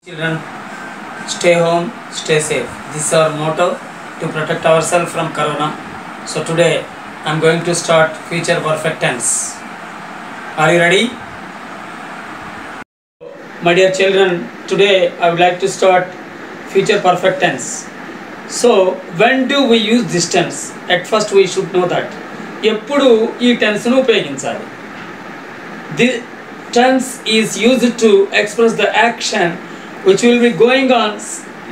Children, stay home, stay safe. This is our motto to protect ourselves from corona. So today I am going to start future perfect tense. Are you ready? My dear children, today I would like to start future perfect tense. So when do we use this tense? At first we should know that ఎప్పుడు ఈ tense ను ఉపయోగించాలి. The tense is used to express the action which will be going on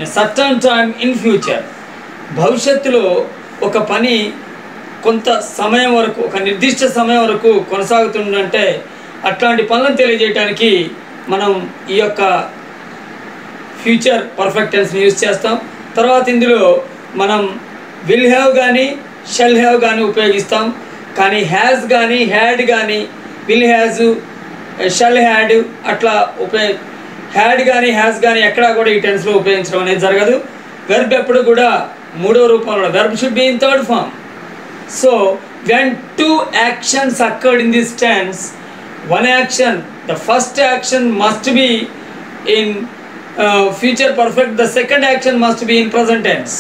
a certain time in future. భవిష్యత్తులో ఒక పని కొంత సమయం వరకు, ఒక నిర్దిష్ట సమయం వరకు కొనసాగుతుందంటే అట్లాంటి పనులను తెలియజేయడానికి మనం ఈ యొక్క ఫ్యూచర్ పర్ఫెక్ట్ టెన్స్ని యూజ్ చేస్తాం. తర్వాత ఇందులో మనం విల్ హ్యావ్ కానీ షెల్ హ్యావ్ కానీ ఉపయోగిస్తాం. కానీ హ్యాజ్ కానీ హ్యాడ్ కానీ విల్ హ్యాజ్ షెల్ హ్యాడ్ అట్లా హ్యాడ్ కానీ హ్యాజ్ కానీ ఎక్కడా కూడా ఈ టెన్స్లో ఉపయోగించడం అనేది జరగదు. వెర్బ్ ఎప్పుడు కూడా మూడో రూపంలో, verb should be in third form. So when two actions occurred in this tense, one action, the first action must be in future perfect, the second action must be in present tense.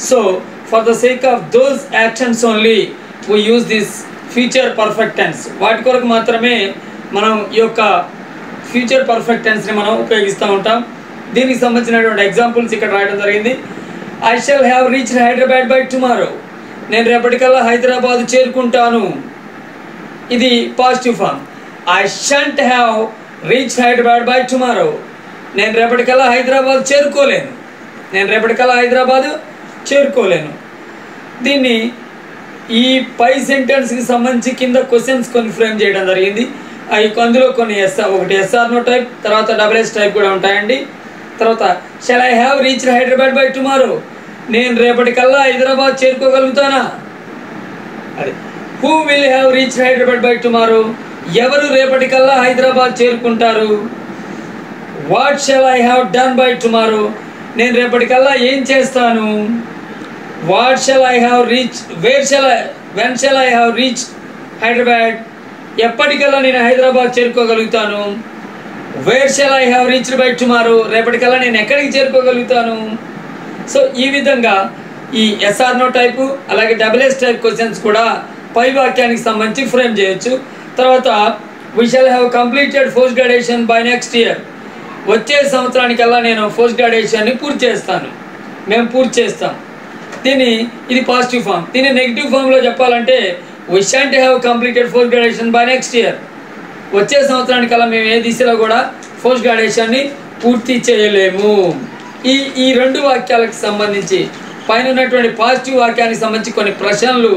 So for the sake of those actions only we use this future perfect tense. వాటి కొరకు మాత్రమే మనం ఈ యొక్క future perfect టెన్స్ని మనం ఉపయోగిస్తూ ఉంటాం. దీనికి సంబంధించినటువంటి ఎగ్జాంపుల్స్ ఇక్కడ రాయడం జరిగింది. I shall have reached Hyderabad by tomorrow. నేను రేపటికల్లా హైదరాబాద్ చేరుకుంటాను. ఇది positive form. I shan't have reached Hyderabad by tomorrow. నేను రేపటికల్లా హైదరాబాద్ చేరుకోలేను. నేను రేపటికల్లా హైదరాబాద్ చేరుకోలేను. దీన్ని ఈ పై సెంటెన్స్కి సంబంధించి కింద క్వశ్చన్స్ కొన్ని ఫ్రేమ్ చేయడం జరిగింది. అందులో కొన్ని ఒకటి ఎస్ఆర్ నో టైప్, తర్వాత డబుల్-ఎస్ టైప్ కూడా ఉంటాయండి. తర్వాత shall I have reached Hyderabad by tomorrow. నేను రేపటికల్లా హైదరాబాద్ చేరుకోగలుగుతానా? అది who will have reached Hyderabad by tomorrow. ఎవరు రేపటికల్లా హైదరాబాద్ చేరుకుంటారు? What shall I have done by tomorrow. నేను రేపటికల్లా ఏం చేస్తాను? What shall I have reach, when shall I have reach Hyderabad. ఎప్పటికల్లా నేను హైదరాబాద్ చేరుకోగలుగుతాను? Where shall I have reached by tomorrow. రేపటికల్లా నేను ఎక్కడికి చేరుకోగలుగుతాను? సో ఈ విధంగా ఈ ఎస్ఆర్ నో టైపు అలాగే డబుల్-ఎస్ టైప్ క్వశ్చన్స్ కూడా పై వాక్యానికి సంబంధించి ఫ్రేమ్ చేయొచ్చు. తర్వాత we shall have completed post graduation by next year. వచ్చే సంవత్సరానికల్లా నేను పోస్ట్ గ్రాడ్యుయేషన్ని పూర్తి చేస్తాను, మేము పూర్తి చేస్తాం. ఇది పాజిటివ్ ఫామ్. దీన్ని నెగిటివ్ ఫామ్లో చెప్పాలంటే we shunt have completed post graduation by next year. వచ్చే సంవత్సరానికల్లా మేము ఏ దిశలో కూడా పోస్ట్ గ్రాడ్యుయేషన్ని పూర్తి చేయలేము. ఈ రెండు వాక్యాలకు సంబంధించి పైన ఉన్నటువంటి పాజిటివ్ వాక్యానికి సంబంధించి కొన్ని ప్రశ్నలు,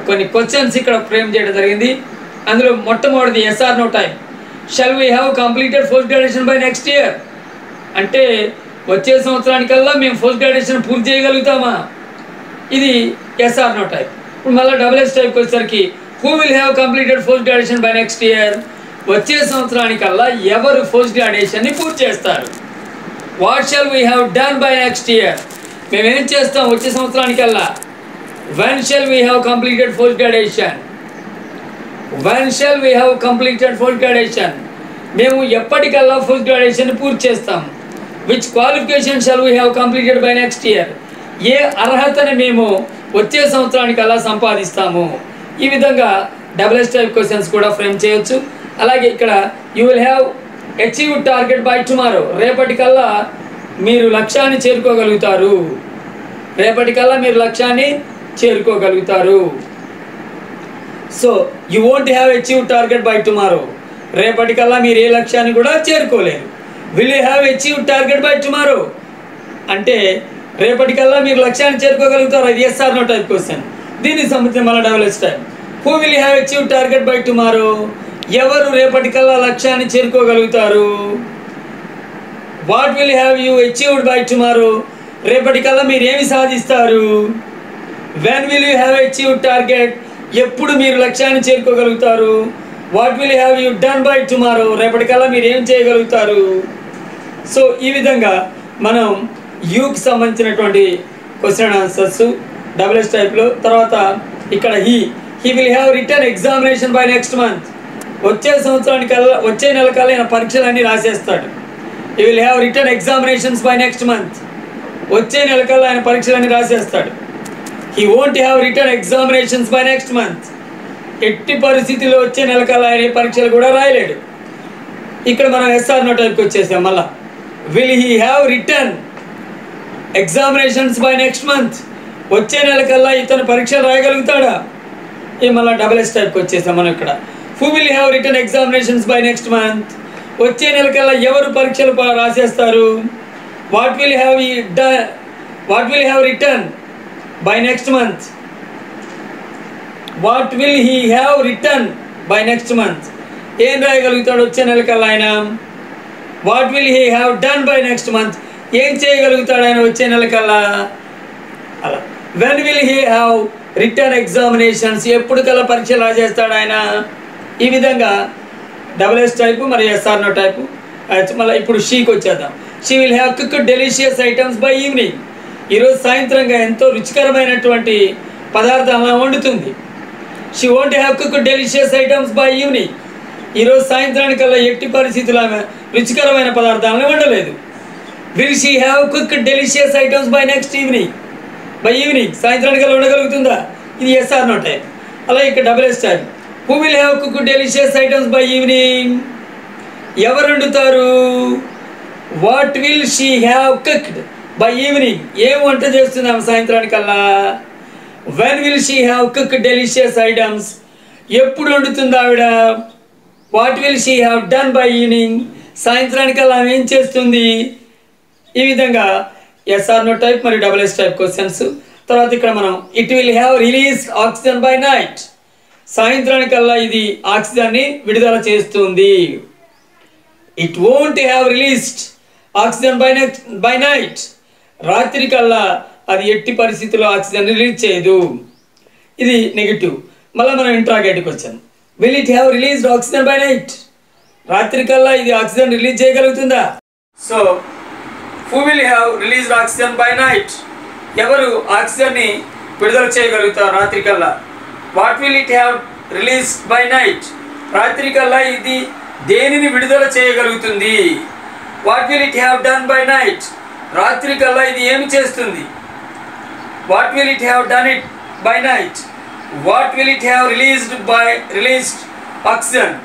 కొన్ని క్వశ్చన్స్ ఇక్కడ ఫ్రేమ్ చేయడం జరిగింది. అందులో మొట్టమొదటిది yes or no type. Shall we have completed post graduation by next year అంటే వచ్చే సంవత్సరానికల్లా మేము పోస్ట్ గ్రాడ్యుయేషన్ పూర్తి చేయగలుగుతామా? ఇది ఎస్ఆర్ నో టైప్. ఇప్పుడు మళ్ళీ డబుల్-ఎస్ టైప్కి వచ్చేసరికి who will have completed post graduation by next year. వచ్చే సంవత్సరానికల్లా ఎవరు పోస్ట్ గ్రాడ్యుయేషన్ని పూర్తి చేస్తారు? What shall we have done by next year. మేమేం చేస్తాం వచ్చే సంవత్సరానికల్లా? When shall we have completed post graduation. When shall we have completed post graduation. మేము ఎప్పటికల్లా పోస్ట్ గ్రాడ్యుయేషన్ పూర్తి చేస్తాం. Which qualification shall we have completed by next year. ఏ అర్హతని మేము వచ్చే సంవత్సరానికల్లా సంపాదిస్తాము. ఈ విధంగా డబుల్-ఎస్ టైప్ క్వశ్చన్స్ కూడా ఫ్రేమ్ చేయొచ్చు. అలాగే ఇక్కడ you will have achieve target by tomorrow. రేపటికల్లా మీరు లక్ష్యాన్ని చేరుకోగలుగుతారు. రేపటికల్లా మీరు లక్ష్యాన్ని చేరుకోగలుగుతారు. So you won't have achieve target by tomorrow. రేపటికల్లా మీరు ఏ లక్ష్యాన్ని కూడా చేరుకోలేరు. Will you have achieve target by tomorrow అంటే రేపటికల్లా మీరు లక్ష్యాన్ని చేరుకోగలుగుతారు. అది ఎస్ఆర్ నో టైప్ క్వశ్చన్. దీనికి సంబంధించి మళ్ళీ double S type. Who will have achieve target by tomorrow. ఎవరు రేపటికల్లా లక్ష్యాన్ని చేరుకోగలుగుతారు? What will have you achieved by tomorrow. రేపటికల్లా మీరు ఏమి సాధిస్తారు? When will you have achieved target. ఎప్పుడు మీరు లక్ష్యాన్ని చేరుకోగలుగుతారు? What will have you done by tomorrow. రేపటికల్లా మీరు ఏం చేయగలుగుతారు? సో ఈ విధంగా మనం యూకి సంబంధించినటువంటి క్వశ్చన్ అండ్ ఆన్సర్స్ డబుల్-ఎస్ టైప్లో. తర్వాత ఇక్కడ he will have written examination by next month. వచ్చే సంవత్సరానికల్లా, వచ్చే నెల కల్లా ఆయన పరీక్షలన్నీ రాసేస్తాడు. he will have written examinations by next month. వచ్చే నెల కల్లా ఆయన పరీక్షలన్నీ రాసేస్తాడు. he won't have written examinations by next month. ఎట్టి పరిస్థితిలో వచ్చే నెల కల్లా ఆయన పరీక్షలు కూడా రాయలేడు. ఇక్కడ మనం SR నో టైప్కి వచ్చేసాం. మళ్ళా will he have written examinations by next month? వచ్చే నెల కల్లా ఇతను పరీక్షలు రాయగలుగుతాడా? ఈ మళ్ళీ SS టైప్కి వచ్చేసాం మనం ఇక్కడ. who will have written examinations by next month? వచ్చే నెల కల్లా ఎవరు పరీక్షలు రాసేస్తారు? what will have written by next month? what will he have written by next month? ఏం రాయగలుగుతాడు వచ్చే నెల కల్లా ఆయన? what will he have done by next month? ఏం చేయగలుగుతాడు ఆయన వచ్చే నెల కల్లా? అలా when will he have written examinations? ఎప్పుడు కల్లా పరీక్షలు రాసేస్తాడు ఆయన? ఈ విధంగా SS టైపు మరి SR నో టైపు. మళ్ళీ ఇప్పుడు షీకి వచ్చేద్దాం. She will have cooked delicious items by evening. ఈరోజు సాయంత్రంగా ఎంతో రుచికరమైనటువంటి పదార్థాలను వండుతుంది. She won't have cooked delicious items by evening. ఈరోజు సాయంత్రానికల్లా ఎట్టి పరిస్థితుల్లో ఆమె రుచికరమైన పదార్థాలను వండలేదు. Will she have cooked delicious items by next evening? By evening సాయంత్రానికల్లా వండగలుగుతుందా? ఇది SR నో టైప్. అలాగే ఇక్కడ SS type. who will have cooked delicious items by evening? ఎవరు వండుతారు? what will she have cooked by evening? ఏం వంట చేస్తుంది ఆమె సాయంత్రానికల్లా? when will she have cooked delicious items? ఎప్పుడు వండుతుంది ఆవిడ? what will she have done by evening? సాయంత్రానికల్లా ఆమె ఏం చేస్తుంది? ఈ విధంగా SR నో టైప్ మరియు SS టైప్ క్వశ్చన్స్. తర్వాత ఇక్కడ మనం it will have released oxygen by night. సాయంత్రానికల్లా ఇది ఆక్సిజన్ని విడుదల చేస్తుంది. It won't have released oxygen by night. రాత్రికల్లా అది ఎట్టి పరిస్థితుల్లో ఆక్సిజన్ రిలీజ్ చేయదు. ఇది నెగిటివ్. మళ్ళీ మనం ఇంట్రాగేటివ్కి వచ్చాను. Will it have released oxygen by night? రాత్రికల్లా ఇది ఆక్సిజన్ రిలీజ్ చేయగలుగుతుందా? So who will have released oxygen by night? ఎవరు ఆక్సిజన్ని విడుదల చేయగలుగుతారు రాత్రికల్లా? What will it have released by night? రాత్రికల్లా ఇది దేనిని విడుదల చేయగలుగుతుంది? What will it have done by night? రాత్రికల్లా ఇది ఏమి చేస్తుంది? What will it have done it by night? What will it have released oxygen?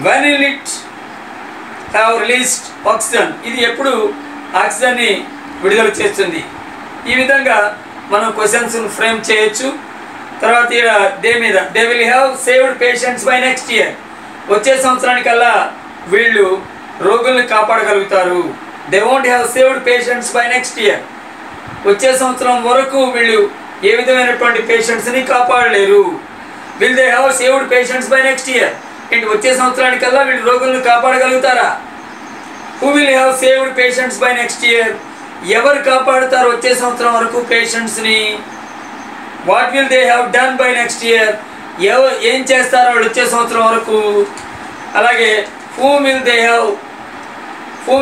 when will it have released oxygen? ఇది ఎప్పుడు ఆక్సిజన్ని విడుదల చేస్తుంది? ఈ విధంగా మనం క్వశ్చన్స్ ఫ్రేమ్ చేయొచ్చు. తర్వాత they will have saved patients by next year. వచ్చే సంవత్సరానికల్లా వీళ్ళు రోగుల్ని కాపాడగలుగుతారు. They won't have saved patients by next year. వచ్చే సంవత్సరం వరకు వీళ్ళు ఏ విధమైనటువంటి పేషెంట్స్ని కాపాడలేరు. Will they have saved patients by next year? ఏంటి వచ్చే సంవత్సరానికల్లా వీళ్ళు రోగులను కాపాడగలుగుతారా? Who will have saved patients by next year? ఎవరు కాపాడుతారు వచ్చే సంవత్సరం వరకు పేషెంట్స్ని? What will they have done by next year? ఏం చేస్తారో వాళ్ళు వచ్చే సంవత్సరం వరకు? అలాగే whom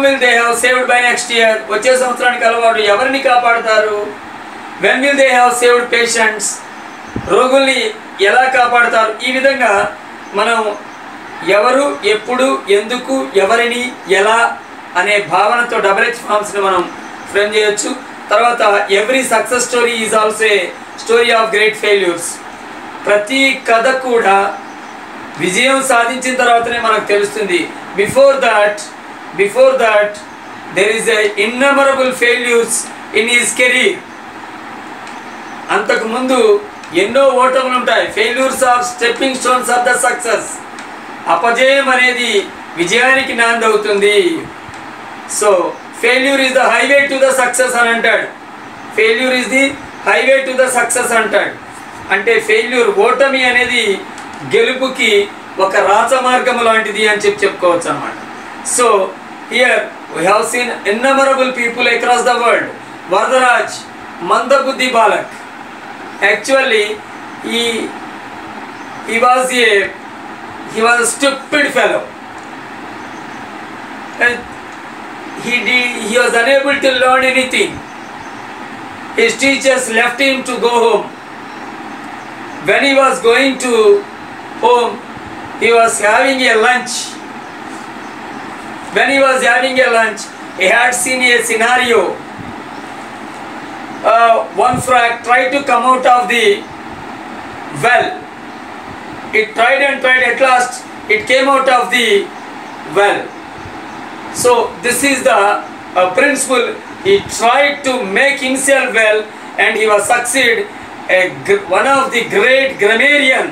will they have saved by next year? వచ్చే సంవత్సరానికి అలవాటు ఎవరిని కాపాడుతారు? when will they have saved patients? రోగుల్ని ఎలా కాపాడుతారు? ఈ విధంగా మనం ఎవరు, ఎప్పుడు, ఎందుకు, ఎవరిని, ఎలా అనే భావనతో XX ఫార్మ్స్ని మనం ఫ్రేమ్ చేయొచ్చు. తర్వాత every success story is also a story of great failures. ప్రతి కథ కూడా విజయం సాధించిన తర్వాతనే మనకు తెలుస్తుంది. Before that there is a innumerable failures in his career. అంతకుముందు ఎన్నో ఓటములు ఉంటాయి. Failures are stepping stones of the success. అపజయం అనేది విజయానికి నాంది అవుతుంది. So failure is the highway to the success అని అంటాడు. Failure is the highway to the success అంటాడు. అంటే ఫెయిల్యూర్, ఓటమి అనేది గెలుపుకి ఒక రాచమార్గం లాంటిది అని చెప్పుకోవచ్చు అన్నమాట. So here we have seen innumerable people across the world. Varadaraj మందబుద్ధి బాలక్. Actually he was a stupid fellow, and he was unable to learn anything. His teachers left him to go home. When he was going to home, he was having a lunch. When he was having a lunch, he had seen a scenario. One frog tried to come out of the well. It tried and tried, at last it came out of the well. So this is the principle. He tried to make himself well, and he was succeed. One of the great grammarian,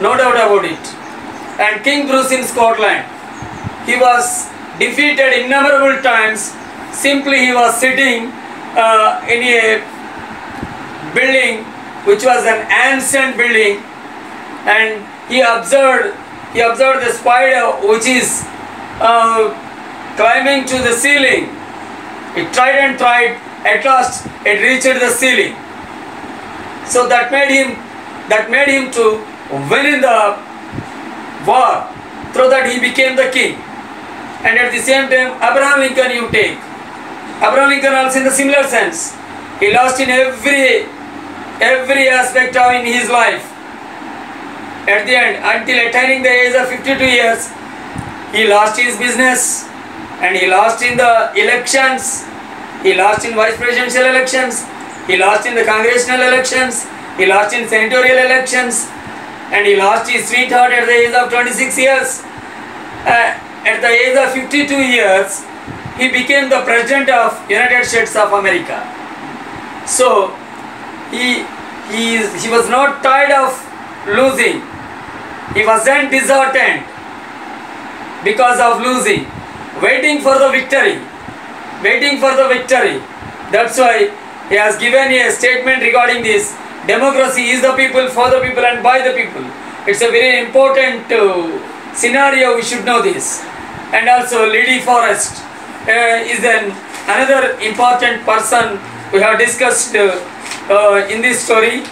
no doubt about it. And King Bruce in Scotland, he was defeated innumerable times. Simply he was sitting in a building which was an ancient building, and he observed the spider which is climbing to the ceiling. It tried and tried, at last it reached the ceiling. So that made him to win in the war. Through that he became the king. And at the same time, Abraham Lincoln you take. Abraham Lincoln also in the similar sense. He lost in every aspect of in his life. At the end, until attaining the age of 52 years, he lost his business, and he lost in the elections, he lost in vice presidential elections, he lost in the congressional elections, he lost in senatorial elections, and he lost his sweetheart at the age of 26 years. At the age of 52 years, he became the president of United States of America. So he was not tired of losing. He wasn't disheartened because of losing, waiting for the victory. That's why he has given a statement regarding this. Democracy is the people, for the people, and by the people. It's a very important scenario, we should know this. And also Lady Forrest is another important person we have discussed in this story.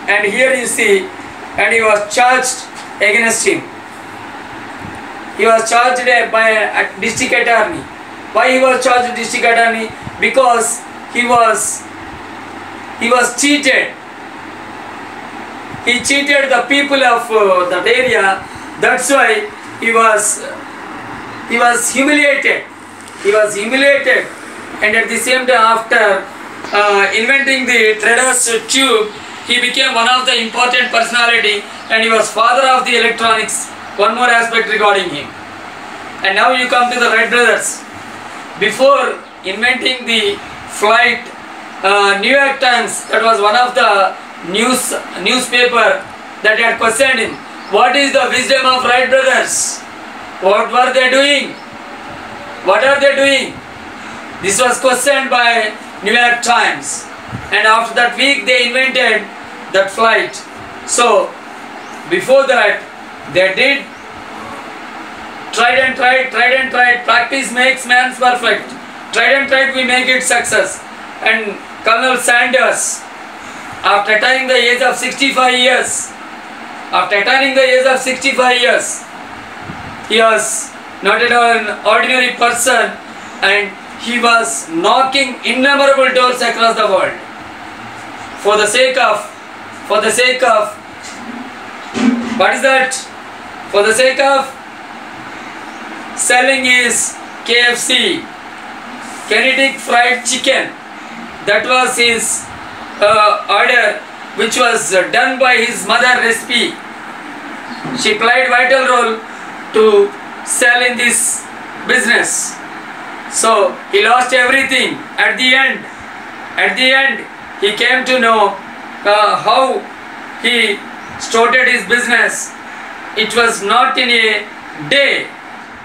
And here you see, and he was charged against him. He was charged by a district attorney. Why he was charged district attorney? Because he was cheated. He cheated the people of that area. That's why he was humiliated. And at the same time, after inventing the Threaders tube, he became one of the important personality, and he was father of the electronics. One more aspect regarding him. And now you come to the Wright brothers. Before inventing the flight, New York Times, that was one of the newspaper that had questioned him. What is the wisdom of Wright brothers? What were they doing? What are they doing? This was questioned by New York Times. And after that week they invented that flight. So before that they did tried and tried. Practice makes man perfect. Tried and tried, we make it success. And Colonel Sanders, after attaining the age of 65 years, he was not at all an ordinary person, and he was knocking innumerable doors across the world for the sake of what is that? For the sake of selling his KFC, Kentucky Fried Chicken. That was his order, which was done by his mother recipe. She played vital role to sell in this business. So he lost everything. At the end, he came to know how he started his business. It was not in a day.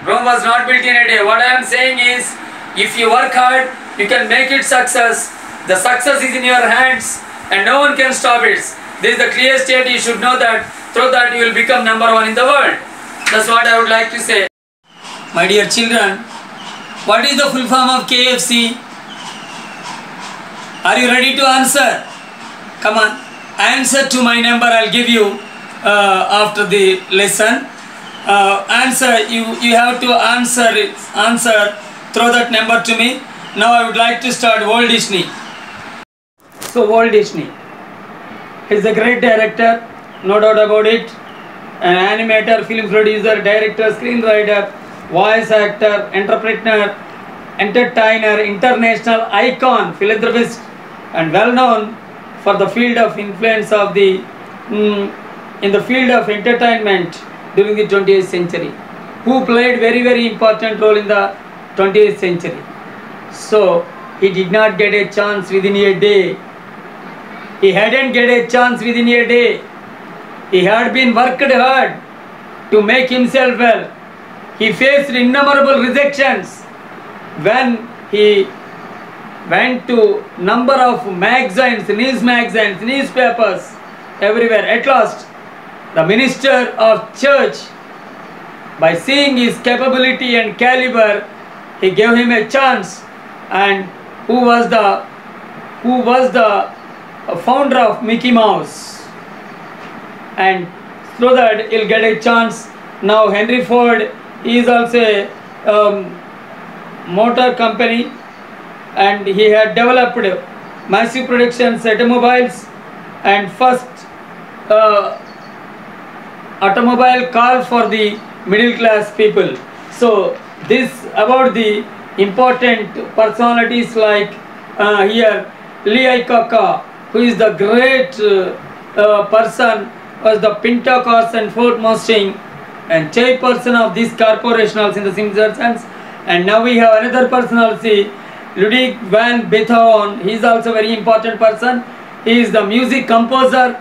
Rome was not built in a day. What I am saying is, if you work hard, you can make it success. The success is in your hands, and no one can stop it. This is the clear state. You should know that. Through that you will become number one in the world. That's what I would like to say. My dear children, what is the full form of KFC? Are you ready to answer? Come on, answer to my number. I'll give you after the lesson. Answer. You have to answer throw that number to me. Now I would like to start. Walt Disney. So Walt Disney is a great director, no doubt about it. an animator, film producer, director, screenwriter, voice actor, entrepreneur, entertainer, international icon, philanthropist, and well known for the field of influence of the in the field of entertainment during the 20th century, who played very important role in the 20th century. So he did not get a chance within a day. He hadn't get a chance within a day. He had been worked hard to make himself well. He faced innumerable rejections when he went to number of magazines, newspapers, everywhere. At last, the minister of church, by seeing his capability and caliber, he gave him a chance. And who was the founder of Mickey Mouse? And through that he'll get a chance. Now Henry Ford is also a motor company, and he had developed massive productions automobiles and first automobile car for the middle class people. So this about the important personalities like here Lee Iacocca, who is the great person, was the Pinto Cars and Ford Mustang and chairperson of this corporation also in the Simpsons. And now we have another personality, Ludwig van Beethoven. He is also very important person. He is the music composer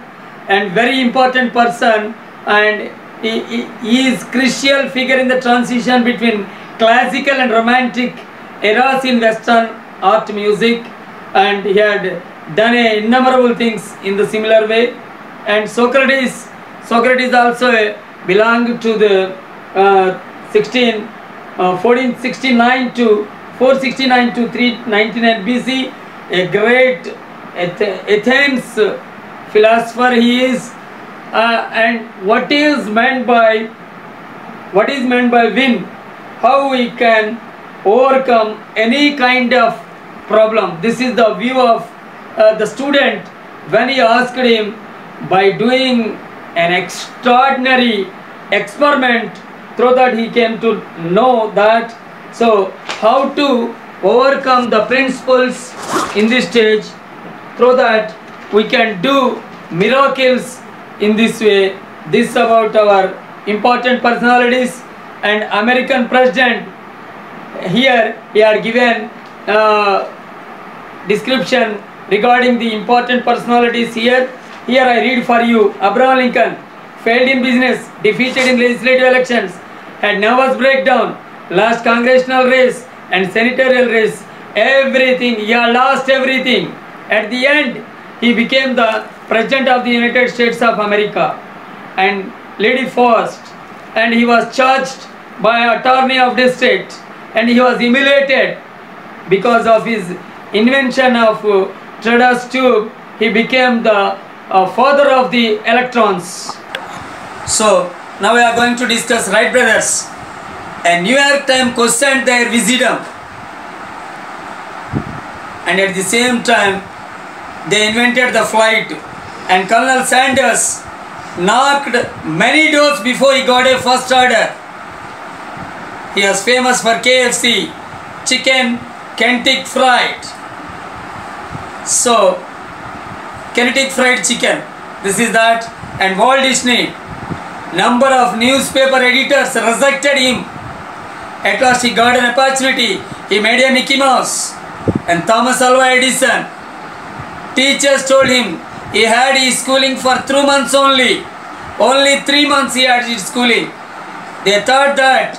and very important person, and he is crucial figure in the transition between classical and romantic eras in Western art music, and he had done innumerable things in the similar way. And Socrates also belonged to the 1469 to 399 BC, a great Athens philosopher he is. And what is meant by win? How we can overcome any kind of problem? This is the view of the student when he asked him, by doing an extraordinary experiment, through that he came to know that. So how to overcome the principles in this stage, through that we can do miracles in this way. This about our important personalities. And American president, here he had given description regarding the important personalities here. Here I read for you. Abraham Lincoln failed in business, defeated in legislative elections, had nervous breakdown, lost congressional race and senatorial race, everything. He had lost everything. At the end, he became the President of the United States of America and led first, and he was charged by attorney of district, and he was humiliated because of his invention of Treador's tube. He became the father of the electrons. So now we are going to discuss Wright brothers. A New York Times questioned their wisdom, and at the same time they invented the flight. And Colonel Sanders knocked many doors before he got a first order. He was famous for KFC, chicken, Kentucky Fried. So Kentucky Fried Chicken, this is that. And Walt Disney, number of newspaper editors rejected him. At last he got an opportunity. He made a Mickey Mouse. And Thomas Alva Edison, teachers told him he had his schooling for 3 months only. Only 3 months he had his schooling. They thought that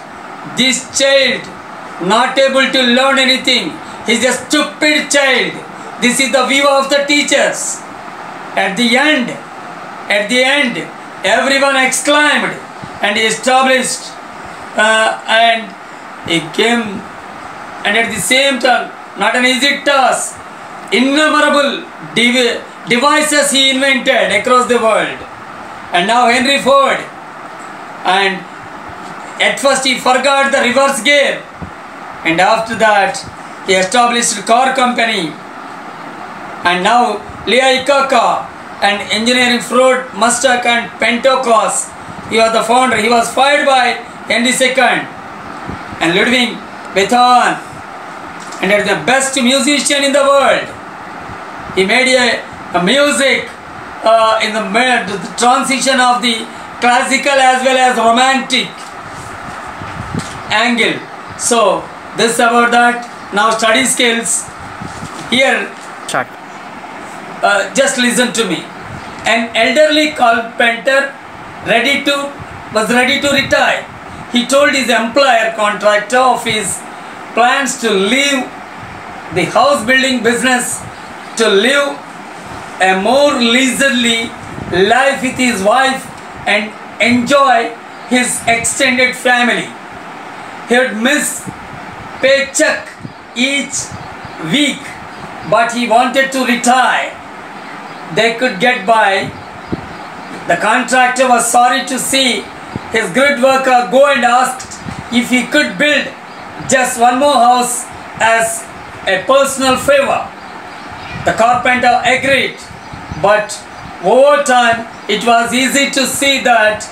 this child not able to learn anything. He's a stupid child. This is the view of the teachers. At the end, everyone exclaimed, and he established and he came. And at the same time, not an easy task, innumerable devices he invented across the world. And now Henry Ford, and at first he forgot the reverse gear, and after that he established a car company. And now Lee Iacocca and engineering Ford Mustang and Pinto Cars He was the founder. He was fired by Henry II and Ludwig Beethoven, and is the best musician in the world. He made a music in the transition of the classical as well as romantic angle. So this about that. Now study skills. Here, Start. just listen to me. An elderly carpenter was ready to retire. He told his employer contractor of his plans to leave the house building business to live a more leisurely life with his wife and enjoy his extended family. He would miss paycheck each week, but he wanted to retire. They could get by. The contractor was sorry to see his good worker go and asked if he could build just one more house as a personal favor. The carpenter agreed, but over time it was easy to see that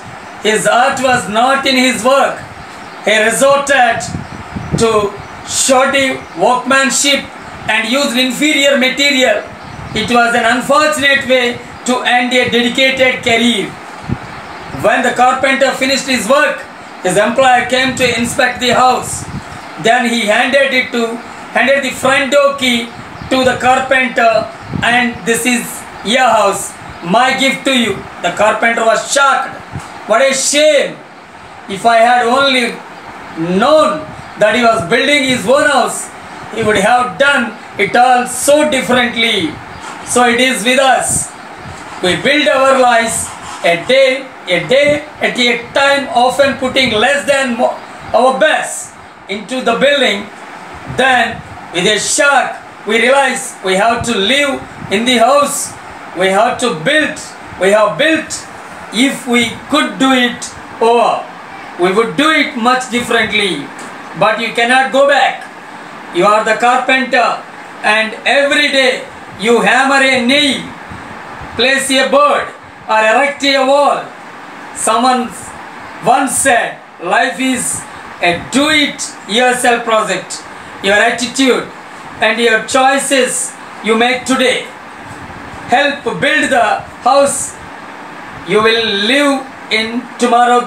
his art was not in his work. He resorted to shoddy workmanship and used inferior material. It was an unfortunate way to end a dedicated career. When the carpenter finished his work, his employer came to inspect the house. Then he handed the front door key to the carpenter, and "This is your house, my gift to you." The carpenter was shocked. What a shame! If I had only known that he was building his own house, he would have done it all so differently. So it is with us. We build our lives a day at a time, often putting less than our best into the building. Then with a shock we realize we have to live in the house we have built. If we could do it over, we would do it much differently. But you cannot go back. You are the carpenter, and every day you hammer a nail, place a bird, or erect a wall. Someone once said, life is a do-it-yourself project. Your attitude and your choices you make today help build the house you will live in tomorrow.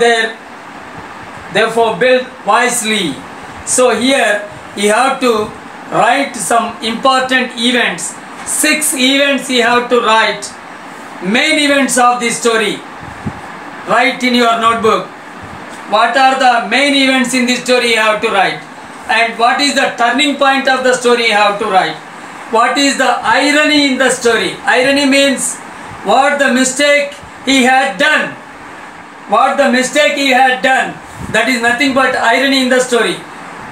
Therefore build wisely. So here you have to write some important events. 6 events you have to write. Main events of the story. Write in your notebook. What are the main events in the story you have to write. And what is the turning point of the story you have to write. What is the irony in the story. Irony means what the mistake he had done. That is nothing but irony in the story.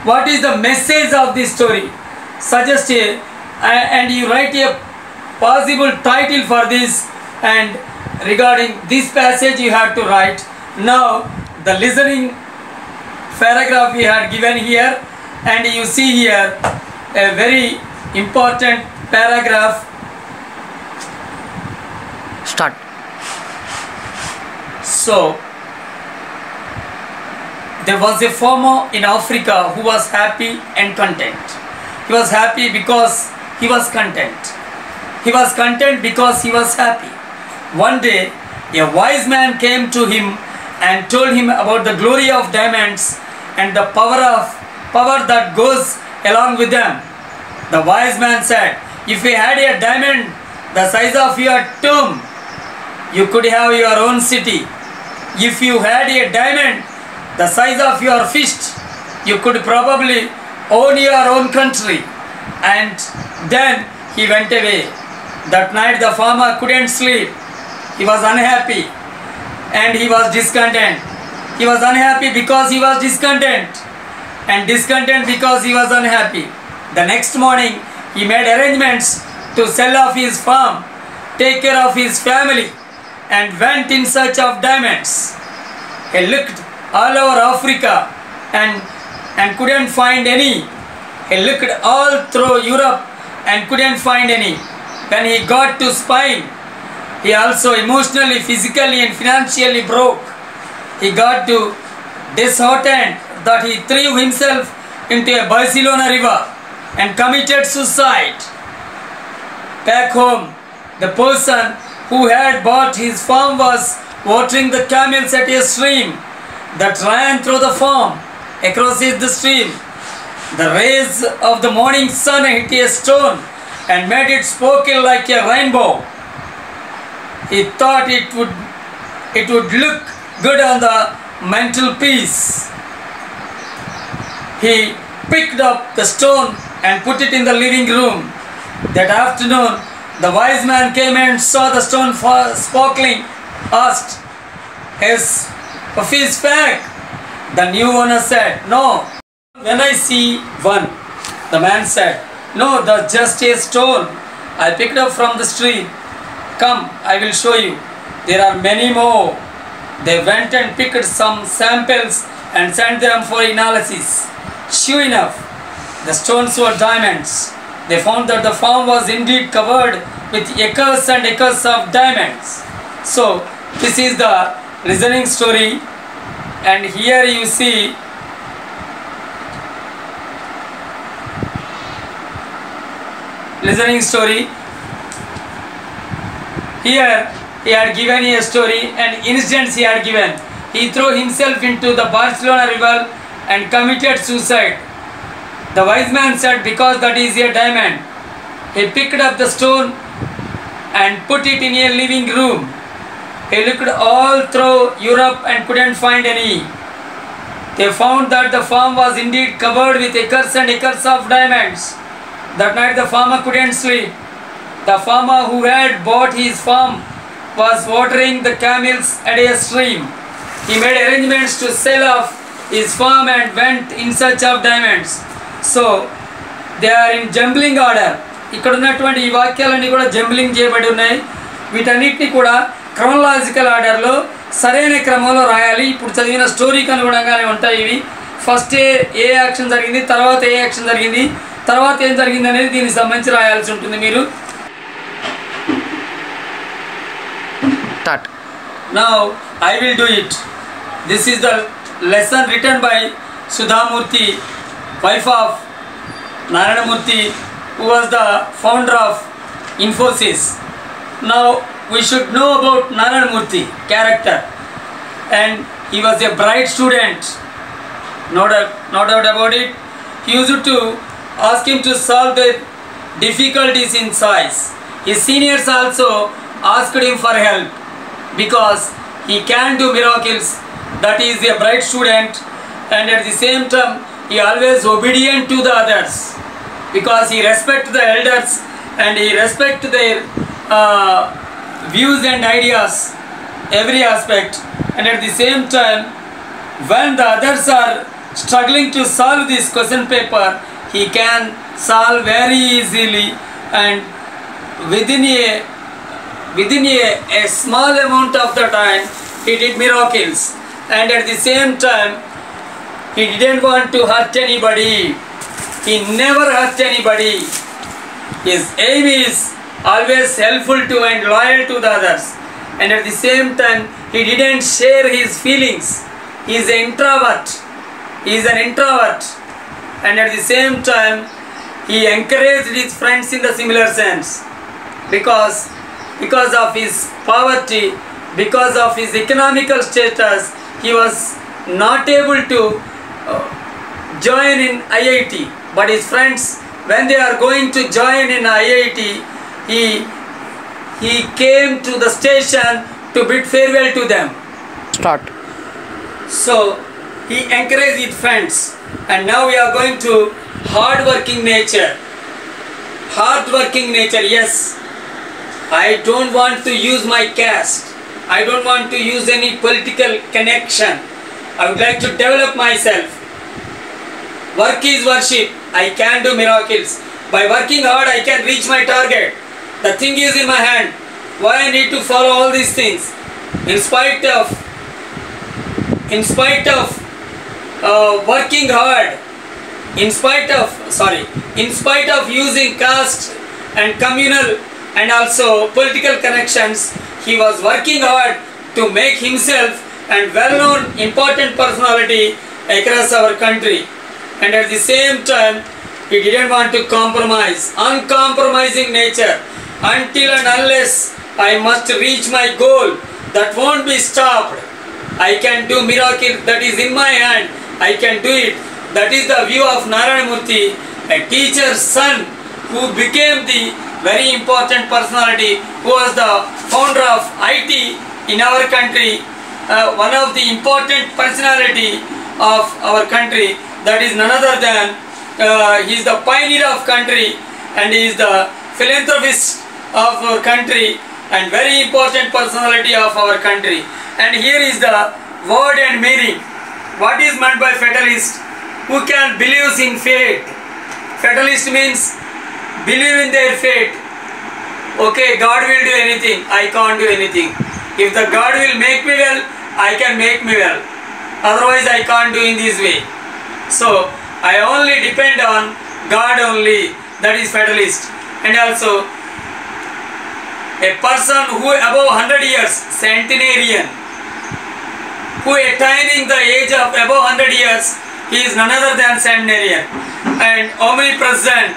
What is the message of this story? Suggest a, and you write a possible title for this, and regarding this passage you have to write. Now the listening paragraph we had given here, and you see here a very important paragraph. Start. So there was a farmer in Africa who was happy and content. He was happy because he was content. He was content because he was happy. One day a wise man came to him and told him about the glory of diamonds and the power that goes along with them. The wise man said, if you had a diamond the size of your tomb, you could have your own city. If you had a diamond the size of your fist, you could probably own your own country. And then he went away. That night the farmer couldn't sleep. He was unhappy and he was discontent. He was unhappy because he was discontent, and discontent because he was unhappy. The next morning he made arrangements to sell off his farm, take care of his family, and went in search of diamonds. He looked all over Africa and couldn't find any. He looked all through Europe and couldn't find any. When he got to Spain, he also emotionally, physically and financially broke. he got to disheartened that he threw himself into a Barcelona river and committed suicide. Back home, the person who had bought his farm was watering the camels at a stream that ran through the farm. Across the stream, the rays of the morning sun hit a stone and made it sparkle like a rainbow. He thought it would look good on the mantelpiece. He picked up the stone and put it in the living room. That afternoon, the wise man came and saw the stone sparkling, asked, "Is his fake?" The new owner said, "No." "When I see one," the man said. "No, that's just a stone I picked up from the street. Come, I will show you. There are many more." They went and picked some samples and sent them for analysis. Sure enough, the stones were diamonds. They found that the farm was indeed covered with acres and acres of diamonds. So, this is the listening story, and here you see listening story. Here he had given a story and incidents he had given. He threw himself into the Barcelona river and committed suicide. The wise man said, "Because that is a diamond." He picked up the stone and put it in a living room. He looked all through Europe and couldn't find any. They found that the farm was indeed covered with acres and acres of diamonds. That night the farmer couldn't sleep. The farmer who had bought his farm was watering the camels at a stream. He made arrangements to sell off his farm and went in search of diamonds. So, they are in jumbling order. ఇక్కడ ఉన్నటువంటి ఈ వాక్యాలన్నీ కూడా jumbling చేయబడి ఉన్నాయి. వీటన్నిటిని కూడా chronological ఆర్డర్లో సరైన క్రమంలో రాయాలి. ఇప్పుడు చదివిన స్టోరీకి అనుగుణంగానే ఉంటాయి ఇవి. ఫస్ట్ ఏ యాక్షన్ జరిగింది, తర్వాత ఏ యాక్షన్ జరిగింది, తర్వాత ఏం జరిగింది అనేది దీనికి సంబంధించి రాయాల్సి ఉంటుంది మీరు. Now I will do it. This is the lesson written by Sudhamurthy, wife of Narayana Murthy, who was the founder of Infosys. Now we should know about Narayana Murthy character, and he was a bright student. No doubt about it. He used to ask him to solve the difficulties in science. His seniors also asked him for help because he can do miracles. That is a bright student, and at the same time he always obedient to the others because he respect the elders and he respect their views and ideas, every aspect. And at the same time, when the others are struggling to solve this question paper, he can solve very easily, and within a small amount of the time he did miracles. And at the same time, he didn't want to hurt anybody. He never hurt anybody. His aim is always helpful to and loyal to the others. And at the same time, he didn't share his feelings. He is an introvert. And at the same time, he encouraged his friends in the similar sense. Because of his poverty, because of his economical status, he was not able to join in IIT. But his friends, when they are going to join in IIT, he came to the station to bid farewell to them. Start. So he encouraged his friends, and now we are going to hard-working nature. Hard-working nature, yes. I don't want to use my caste. I don't want to use any political connection. I would like to develop myself. Work is worship. I can do miracles. By working hard, I can reach my target. The thing is in my hand. Why I need to follow all these things? In spite of working hard, in spite of using caste and communal and also political connections, he was working hard to make himself and well-known important personality across our country. And at the same time, he didn't want to compromise, uncompromising nature. Until and unless I must reach my goal, that won't be stopped. I can do miracle that is in my hand. I can do it. That is the view of Narayana Murthy, a teacher's son who became the very important personality, who was the founder of IT in our country, one of the important personality of our country. That is none other than he is the pioneer of country, and he is the philanthropist of our country and very important personality of our country. And here is the word and meaning. What is meant by fatalist? Who can believe in fate? Fatalist means believe in their fate. Okay, God will do anything, I can't do anything. If the God will make me well, I can make me well. Otherwise I can't do in this way. So I only depend on God only. That is fatalist. And also a person who above 100 years, centenarian, who attaining the age of above 100 years, he is none other than centenarian. And omnipresent,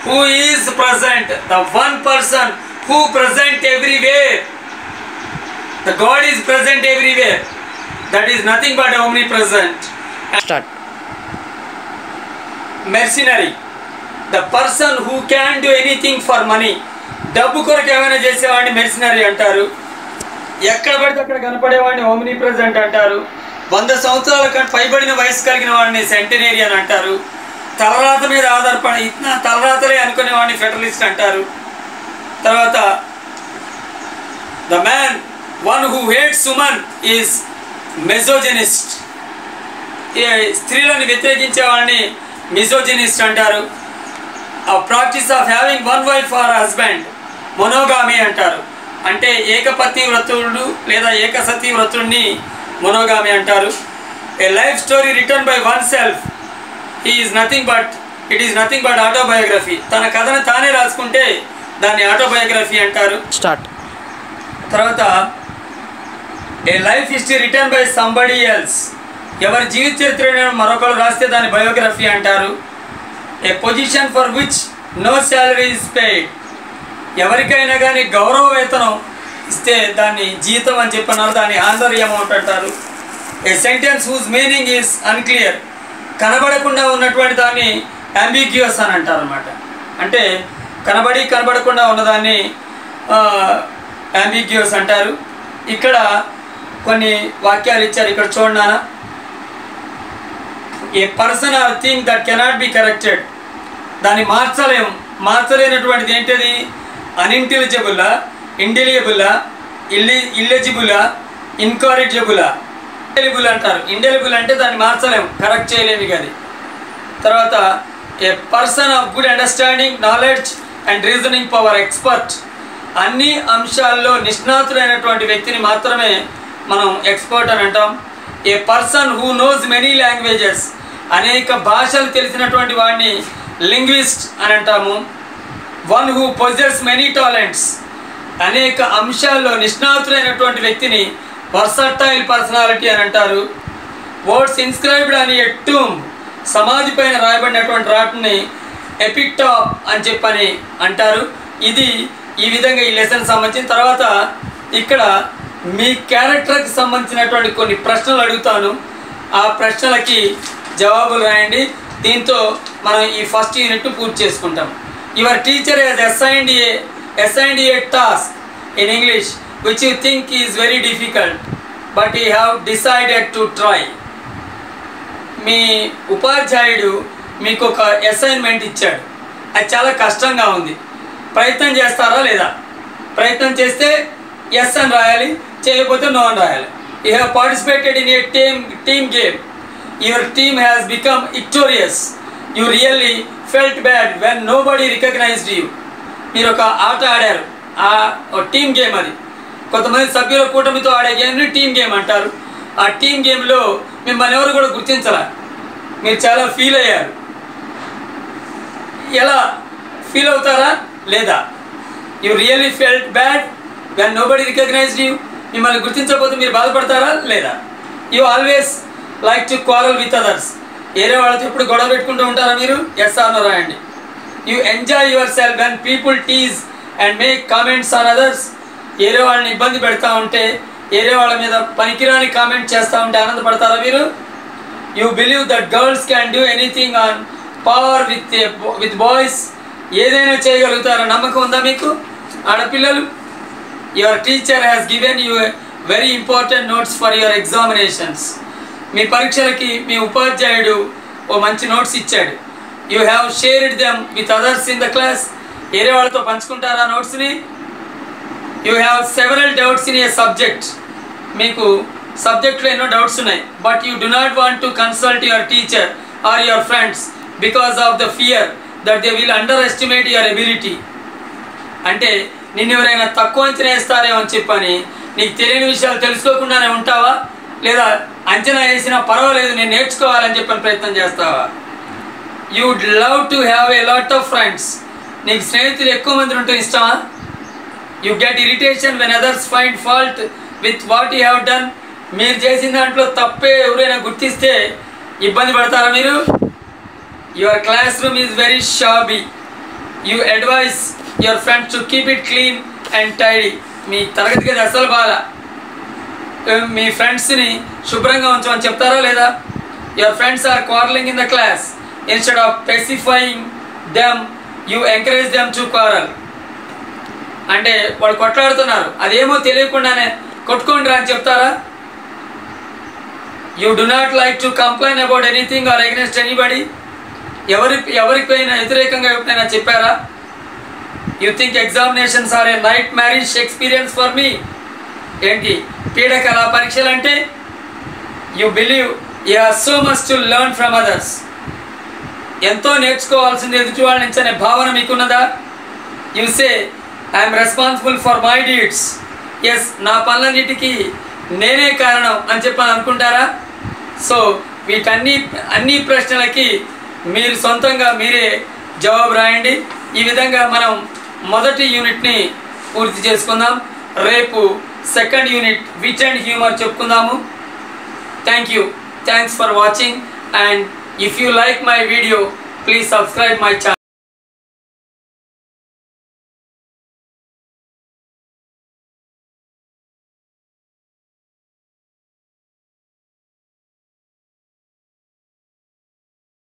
who is present, the one person who present everywhere. The God is present everywhere. That is nothing but omnipresent. Start. Mercenary, the person who can do anything for money. డబ్బు కొరకు ఏమైనా చేసేవాడిని mercenary అంటారు. ఎక్కడ పడితే అక్కడ కనపడేవాడిని omni present అంటారు. 100 సంవత్సరాల కంటే పైబడిన వయసు కలిగిన వాడిని సెంటెనేరియన్ అంటారు. తలరాత మీద ఆధారపడి తలరాతలే అనుకునే వాడిని ఫెటలిస్ట్ అంటారు. తర్వాత the man one who hates women is misogynist. స్త్రీలను వ్యతిరేకించే వాడిని మిజోజెనిస్ట్ అంటారు. ఆ practice of having one wife or husband monogamy అంటారు. అంటే ఏకపతి వ్రతుడు లేదా ఏకసతీ వ్రతుడిని మొనోగామి అంటారు. A life story written by oneself it is nothing but autobiography. తన కథను తానే రాసుకుంటే దాన్ని ఆటోబయోగ్రఫీ అంటారు. స్టార్ట్. తర్వాత a life history written by somebody else. ఎవరి జీవిత చరిత్ర మరొకరు రాస్తే దాన్ని బయోగ్రఫీ అంటారు. A position for which no salary is paid. ఎవరికైనా కానీ గౌరవ వేతనం ఇస్తే దాన్ని జీతం అని చెప్పన్నారు, దాన్ని ఆనరీ అమౌంట్ అంటారు. A sentence whose meaning is unclear. కనబడకుండా ఉన్నటువంటి దాన్ని అంబిగ్యూస్ అని అంటారు అన్నమాట. అంటే కనబడకుండా ఉన్నదాన్ని అంబిగ్యూస్ అంటారు. ఇక్కడ కొన్ని వాక్యాలు ఇచ్చారు, ఇక్కడ చూడనా. A person or thing that cannot be corrected. దాన్ని మార్చలేనటువంటిది ఏంటిది? అన్ఇంటెలిజిబులా, ఇండెలియబులా, ఇల్లెజిబులా, ఇన్కరెక్టబులా. ఇండెలిబుల్ అంటారు. ఇండెలిబుల్ అంటే దాన్ని మార్చలేము, కరెక్ట్ చేయలేము అది. తర్వాత a person of good understanding, knowledge and reasoning power, expert. అన్ని అంశాల్లో నిష్ణాతుడైనటువంటి వ్యక్తిని మాత్రమే మనం ఎక్స్పర్ట్ అని అంటాం. A person who knows many languages. అనేక భాషలు తెలిసినటువంటి వాడిని లింగ్విస్ట్ అని అంటాము. One who possess many talents. అనేక అంశాల్లో నిష్ణాతులైనటువంటి వ్యక్తిని వర్సటైల్ పర్సనాలిటీ అని అంటారు. వర్డ్స్ ఇన్స్క్రైబ్డ్ అని ఎ టూమ్. సమాధి పైన రాయబడినటువంటి రాటిని ఎపిక్టాప్ అని చెప్పని అంటారు. ఇది ఈ విధంగా ఈ లెసన్ సంబంధించిన తర్వాత ఇక్కడ మీ క్యారెక్టర్కి సంబంధించినటువంటి కొన్ని ప్రశ్నలు అడుగుతాను. ఆ ప్రశ్నలకి జవాబులు రాయండి. దీంతో మనం ఈ ఫస్ట్ యూనిట్ పూర్తి చేసుకుంటాం. Your teacher has assigned a task in English which you think is very difficult but you have decided to try. మీ ఉపాధ్యాయుడు మీకు ఒక అసైన్మెంట్ ఇచ్చాడు, అది చాలా కష్టంగా ఉంది. ప్రయత్నం చేస్తారా లేదా? ప్రయత్నం చేస్తే ఎస్ అని రాయాలి, చేయకపోతే నో అని రాయాలి. You have participated in a team game. Your team has become victorious. You really felt bad when nobody recognised you. మీరు ఒక ఆట ఆడారు, ఆ టీమ్ గేమ్ అది. కొంతమంది సభ్యుల కూటమితో ఆడే గేమ్ని టీమ్ గేమ్ అంటారు. ఆ టీమ్ గేమ్లో మిమ్మల్ని ఎవరు కూడా గుర్తించరా, మీరు చాలా ఫీల్ అయ్యారు. ఎలా ఫీల్ అవుతారా లేదా? You really felt bad when nobody recognised you. మిమ్మల్ని గుర్తించకపోతే మీరు బాధపడతారా లేదా? You always like to quarrel with others. వేరే వాళ్ళతో ఎప్పుడు గొడవ పెట్టుకుంటూ ఉంటారా మీరు? ఎస్ ఆర్ నో రాయండి. You enjoy yourself when people tease and make comments on others. వేరే వాళ్ళని ఇబ్బంది పెడతా ఉంటే, వేరే వాళ్ళ మీద పనికిరాని కామెంట్ చేస్తూ ఉంటే ఆనందపడతారా మీరు? You believe that girls can do anything on power with boys. ఏదైనా చేయగలుగుతారో నమ్మకం ఉందా మీకు ఆడపిల్లలు? Your teacher has given you very important notes for your examinations. మీ పరీక్షలకి మీ ఉపాధ్యాయుడు ఓ మంచి నోట్స్ ఇచ్చాడు. You have shared them with others in the class. వేరే వాళ్ళతో పంచుకుంటారా నోట్స్ని? You have several doubts in a subject. మీకు సబ్జెక్ట్లో ఎన్నో డౌట్స్ ఉన్నాయి. But you do not want to consult your teacher or your friends because of the fear that they will underestimate your ability. అంటే నిన్ను ఎవరైనా తక్కువ అంచనా వేస్తారేమో అని చెప్పని నీకు తెలియని విషయాలు తెలుసుకోకుండానే ఉంటావా? లేదా అంచనా వేసినా పర్వాలేదు నేను నేర్చుకోవాలని చెప్పని ప్రయత్నం చేస్తావా? You would love to have a lot of friends. నీకు స్నేహితులు ఎక్కువ మంది ఉంటే ఇష్టమా? You get irritation when others find fault with what you have done. మీరు చేసిన దాంట్లో తప్పే ఎవరైనా గుర్తిస్తే ఇబ్బంది పడతారా మీరు? Your class room is very shabby. You advise your friends to keep it clean and tidy. మీ తరగతి గది అసలు బాగా, మీ ఫ్రెండ్స్ని శుభ్రంగా ఉంచమని చెప్తారా లేదా? Your friends are quarrelling in the class. Instead of pacifying them you encourage them to quarrel. అంటే వాళ్ళు కొట్లాడుతున్నారు, అదేమో తెలియకుండానే కొట్టుకోండి రా అని చెప్తారా? You do not like to complain about anything or against anybody. ఎవరికైనా వ్యతిరేకంగా ఎప్పుడైనా చెప్పారా? You think examinations are a nightmarish experience for me. ఏంటి పీడకల పరీక్షలు అంటే? You believe you have so much to learn from others. ఎంతో నేర్చుకోవాల్సింది ఎదుటి వాళ్ళ నుంచి అనే భావన మీకున్నదా? You say I'm responsible for my deeds. Yes, నా పనులన్నిటికీ నేనే కారణం అని చెప్పని అనుకుంటారా? సో అన్ని ప్రశ్నలకి మీరు సొంతంగా మీరే జవాబు రాయండి. ఈ విధంగా మనం మొదటి యూనిట్ని పూర్తి చేసుకుందాం. రేపు second unit wit and humour చెప్పుకుందాము. Thanks for watching, and if you like my video, please subscribe my channel.